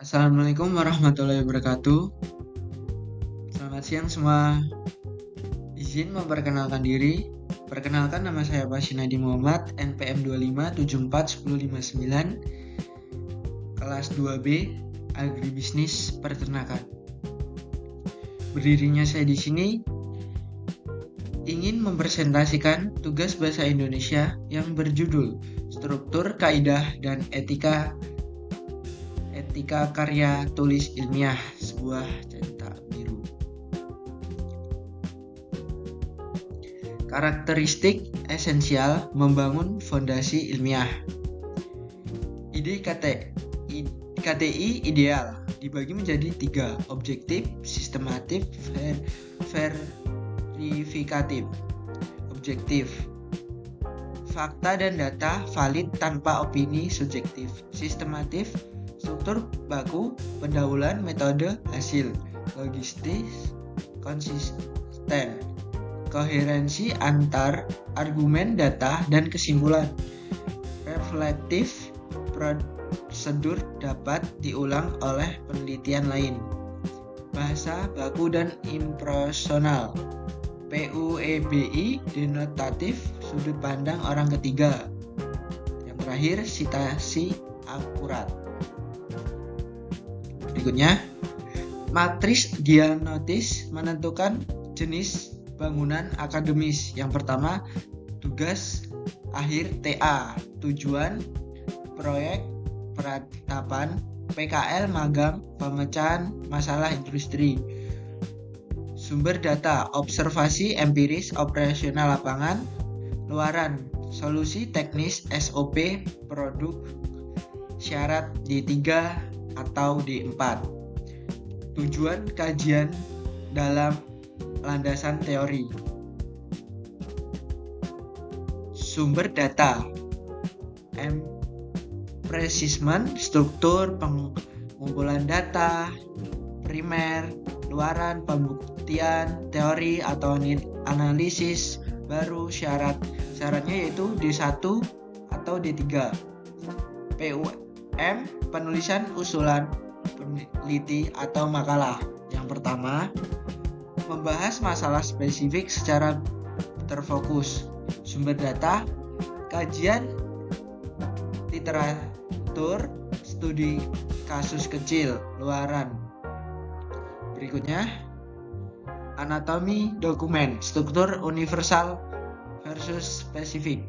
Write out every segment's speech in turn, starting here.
Assalamualaikum warahmatullahi wabarakatuh. Selamat siang semua. Izin memperkenalkan diri. Perkenalkan, nama saya Pasinadi Muhammad, NPM 25741059, kelas 2B, Agribisnis Peternakan. Berdirinya saya di sini ingin mempresentasikan tugas bahasa Indonesia yang berjudul Struktur, Kaidah, dan Etika Karya Tulis Ilmiah, sebuah cetak biru. Karakteristik esensial membangun fondasi ilmiah. Ide KTI ideal dibagi menjadi 3: objektif, sistematif, verifikatif. Objektif: fakta dan data valid tanpa opini subjektif. Sistematif: struktur baku, pendahuluan, metode, hasil. Logistis: konsisten, koherensi antar argumen, data, dan kesimpulan. Reflektif: prosedur dapat diulang oleh penelitian lain. Bahasa baku dan impersonal. PUEBI: denotatif, sudut pandang orang ketiga. Yang terakhir, citasi akurat. Berikutnya, matriks diagnosis menentukan jenis bangunan akademis. Yang pertama, tugas akhir TA, tujuan, proyek, peratapan, PKL, magang, pemecahan masalah industri. Sumber data: observasi empiris, operasional lapangan, luaran, solusi teknis, SOP, produk, syarat D3 atau D4. Tujuan kajian dalam landasan teori. Sumber data: empiricisme, struktur, pengumpulan data, primer, luaran, pembuktian, teori atau analisis baru, syarat. Syaratnya yaitu D1 atau D3. PUM, penulisan usulan peneliti atau makalah. Yang pertama, membahas masalah spesifik secara terfokus. Sumber data: kajian literatur, studi kasus kecil, luaran. Berikutnya, anatomi dokumen, struktur universal versus spesifik.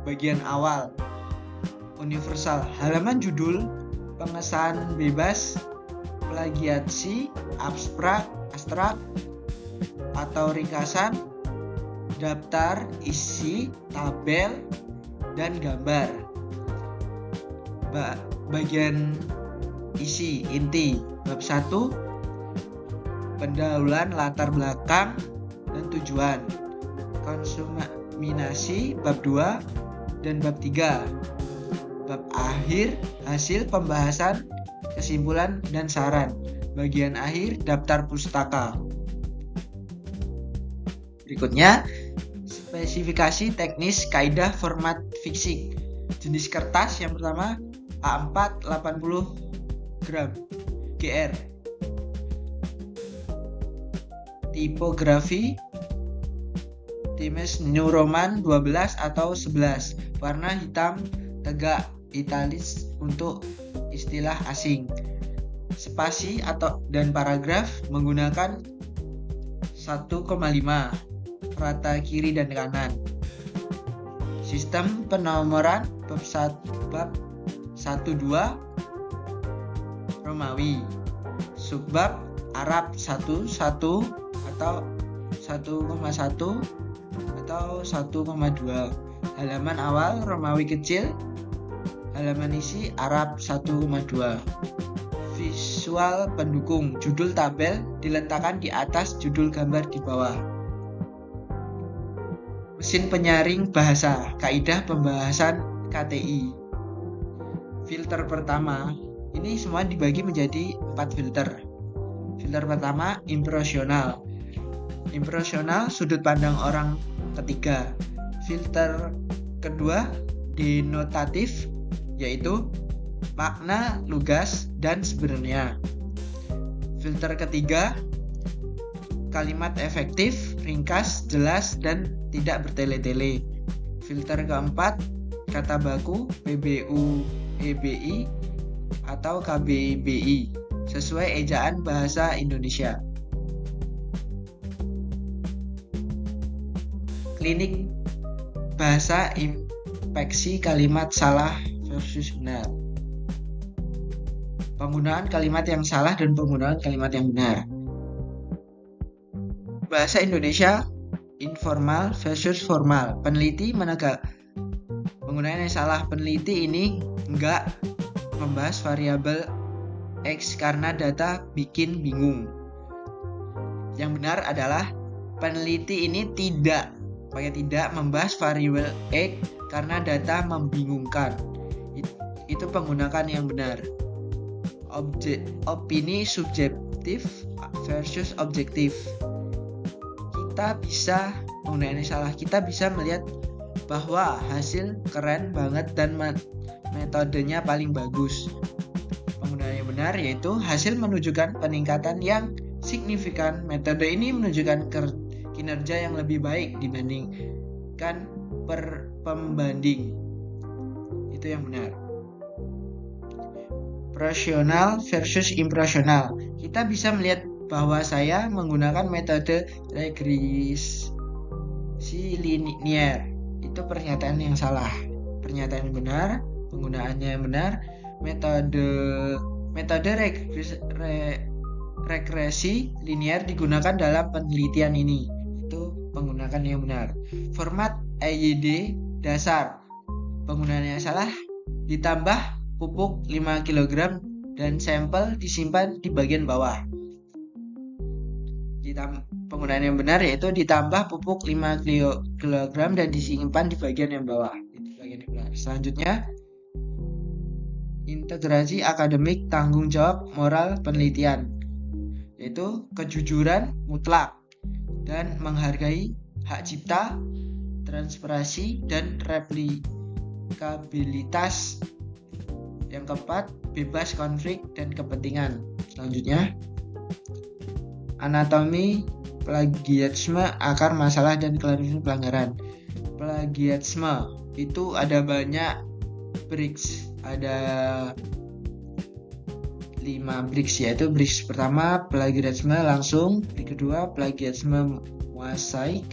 Bagian awal: universal, halaman judul, pengesahan bebas, plagiasi, abstrak atau ringkasan, daftar, isi, tabel, dan gambar. Bagian isi, inti. Bab 1, pendahuluan, latar belakang, dan tujuan. Konsuminasi, bab 2 dan bab 3. Bab akhir, hasil pembahasan, kesimpulan, dan saran. Bagian akhir, daftar pustaka. Berikutnya, spesifikasi teknis kaidah format fisik. Jenis kertas yang pertama, A4 80 gram GR. Tipografi Times New Roman 12 atau 11. Warna hitam tegak, italis untuk istilah asing. Spasi dan paragraf menggunakan 1,5 rata kiri dan kanan. Sistem penomoran bab 1-2 Romawi. Subbab Arab 1 atau 1,1 atau 1,2. Halaman awal Romawi kecil. Halaman isi Arab 1,2. Visual pendukung, judul tabel diletakkan di atas, judul gambar di bawah. Mesin penyaring bahasa, kaidah pembahasan KTI. Filter pertama, ini semua dibagi menjadi 4 filter. Filter pertama, impresional. Impresional, sudut pandang orang ketiga. Filter kedua, denotatif, yaitu makna, lugas, dan sebenarnya. Filter ketiga, kalimat efektif, ringkas, jelas, dan tidak bertele-tele. Filter keempat, kata baku, PBU, EBI, atau KBBI, sesuai ejaan bahasa Indonesia. Klinik bahasa inspeksi kalimat salah versus benar. Penggunaan kalimat yang salah dan penggunaan kalimat yang benar. Bahasa Indonesia informal versus formal. Peneliti penggunaan yang salah. Peneliti ini enggak membahas variabel X karena data bikin bingung. Yang benar adalah peneliti ini tidak membahas variabel X karena data membingungkan. Itu penggunaan yang benar. Opini subjektif versus objektif. Kita bisa menggunakan yang salah. Kita bisa melihat bahwa hasil keren banget dan metodenya paling bagus. Penggunaan yang benar yaitu hasil menunjukkan peningkatan yang signifikan. Metode ini menunjukkan kinerja yang lebih baik dibandingkan pembanding. Itu yang benar. Proporsional versus improporsional. Kita bisa melihat bahwa saya menggunakan metode regresi linier. Itu pernyataan yang salah. Pernyataan yang benar, penggunaannya yang benar. Metode regresi linier digunakan dalam penelitian ini. Itu penggunaan yang benar. Format EYD dasar. Penggunaan yang salah, ditambah pupuk 5 kg dan sampel disimpan di bagian bawah. Penggunaan yang benar yaitu ditambah pupuk 5 kg dan disimpan di bagian yang bawah. Itu bagian yang benar. Selanjutnya, integrasi akademik, tanggung jawab moral penelitian, yaitu kejujuran mutlak dan menghargai hak cipta, transparansi, dan replikabilitas. Yang keempat, bebas konflik dan kepentingan. Selanjutnya, anatomi plagiarisme, akar masalah, dan klarifikasi pelanggaran. Plagiarisme itu ada banyak bricks. Ada 5 bricks, yaitu bricks pertama plagiarisme langsung, bricks kedua plagiarisme mosaik,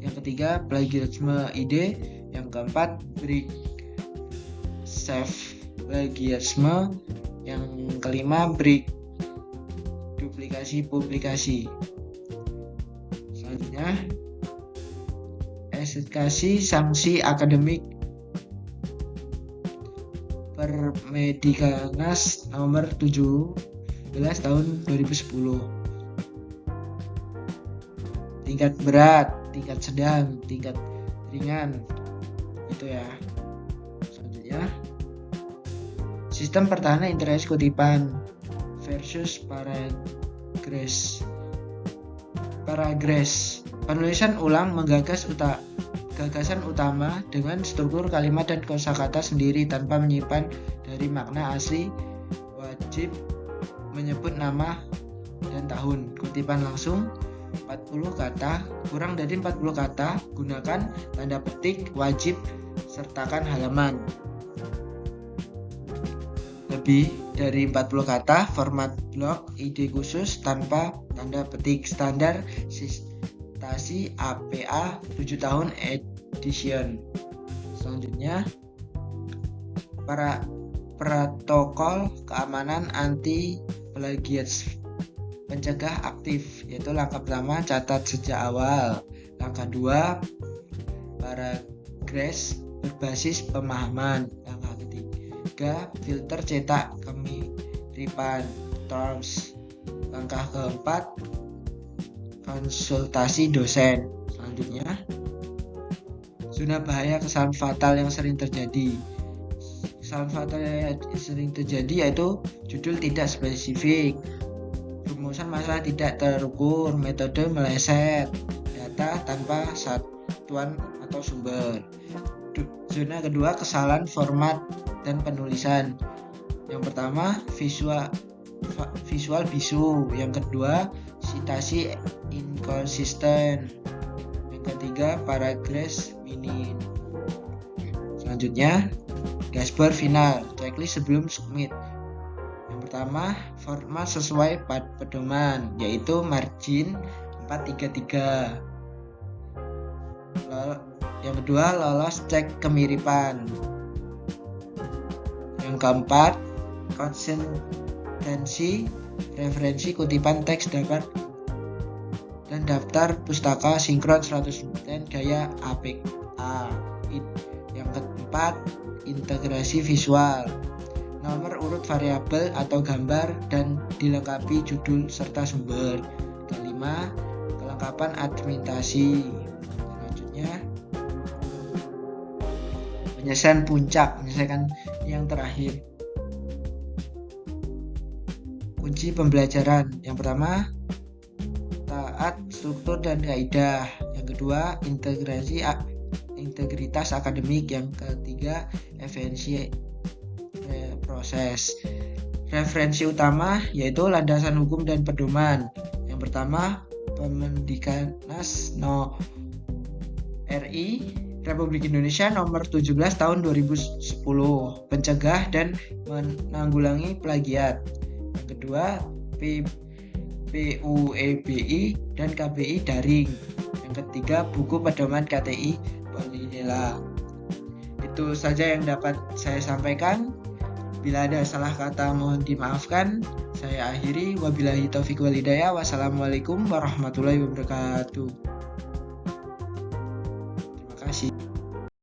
yang ketiga plagiarisme ide, yang keempat brick self plagiarisme, yang kelima brick duplikasi publikasi. Selanjutnya, esensi sanksi akademik Permendiknas nomor 17 tahun 2010. Tingkat berat, tingkat sedang, tingkat ringan. Itu ya. Selanjutnya, sistem pertahanan interest kutipan versus paragraf. Penulisan ulang menggagas gagasan utama dengan struktur kalimat dan kosakata sendiri tanpa menyimpan dari makna asli. Wajib menyebut nama dan tahun. Kutipan langsung 40 kata, kurang dari 40 kata, gunakan tanda petik, wajib sertakan halaman. Lebih dari 40 kata, format blog, ide khusus tanpa tanda petik, standar sitasi APA 7 tahun edition. Selanjutnya, protokol keamanan anti plagiat pencegah aktif, yaitu langkah pertama catat sejak awal, langkah 2 paragraf berbasis pemahaman, langkah ketiga filter cetak kemiripan terms, langkah keempat konsultasi dosen. Selanjutnya, zona bahaya kesalahan fatal yang sering terjadi. Kesalahan fatal yang sering terjadi yaitu judul tidak spesifik, rumusan masalah tidak terukur, metode meleset, data tanpa satuan atau sumber. Zona kedua, kesalahan format dan penulisan. Yang pertama visual bisu, yang kedua citasi inkonsisten, yang ketiga paragraf minim. Selanjutnya dashboard final, checklist sebelum submit. Yang pertama format sesuai pedoman, yaitu margin 433. Yang kedua lolos cek kemiripan. Yang keempat konsistensi referensi kutipan teks dapat dan daftar pustaka sinkron 100% gaya APA. Yang keempat integrasi visual, nomor urut variabel atau gambar dan dilengkapi judul serta sumber. Kelima, kelengkapan administrasi. Selanjutnya menyelesaikan yang terakhir. Kunci pembelajaran. Yang pertama, taat struktur dan kaidah. Yang kedua, integritas akademik. Yang ketiga, efisiensi proses. Referensi utama yaitu landasan hukum dan pedoman. Yang pertama, Permendiknas No. RI Republik Indonesia nomor 17 tahun 2010, pencegah dan menanggulangi plagiat. Yang kedua, PUEBI dan KBI daring. Yang ketiga, buku pedoman KTI Polinela. Itu saja yang dapat saya sampaikan. Bila ada salah kata mohon dimaafkan. Saya akhiri, wabillahi taufiq wal hidayah. Wassalamualaikum warahmatullahi wabarakatuh.